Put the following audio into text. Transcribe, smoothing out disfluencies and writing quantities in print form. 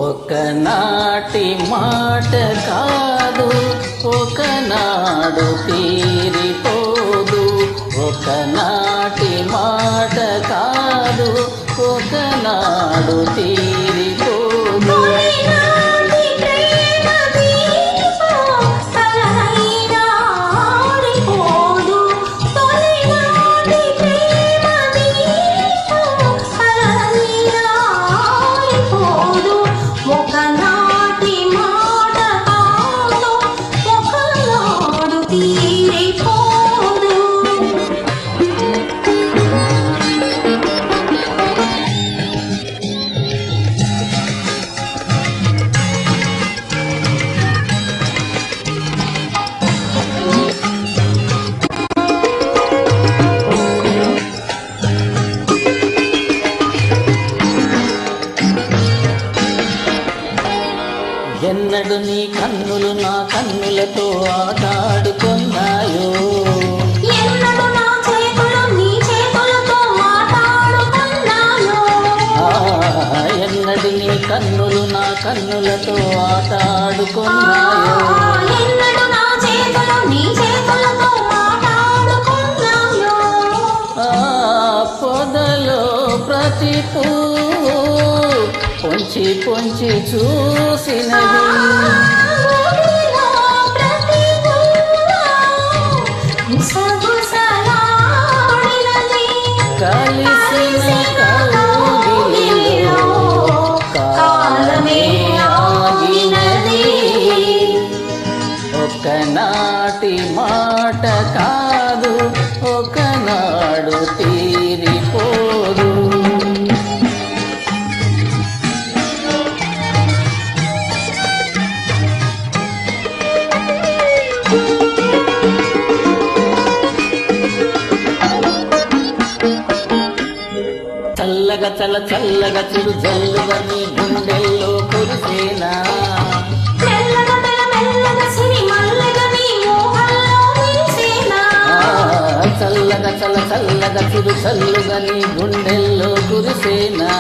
ఒకనాటి మాట కాదు ఒకనాడు తీరిపోదు, ఒకనాటి మాట కాదు ఒకనాడు తీరిపోదు. ఎన్నడు నీ కన్నులు నా కన్నులతో ఆటాడుకున్నాయో, ఎన్నడు నా చేతులు నీ చేతులతో మాట్లాడుకున్నాయో. ఎన్నడు నీ కన్నులు నా కన్నులతో ఆటాడుకున్నాయో, ఎన్నడు నా చేతులు నీ చేతులతో మాట్లాడుకున్నాయో. పొదలో ప్రతి పువ్వు పొంచి పొంచి చూసినది, కలిసిన కౌగిలిలో కాలమే ఆగినది. ఒకనాటి మాట కాదు ఒకనాడు తీరిపోదు. చల్లగా చల్లగా చిరు జల్లుగా నీ గుండెల్లో కురిసేనా, చల్లగా చిరు చల్లుగా నీ గుండెల్లో కురిసేనా.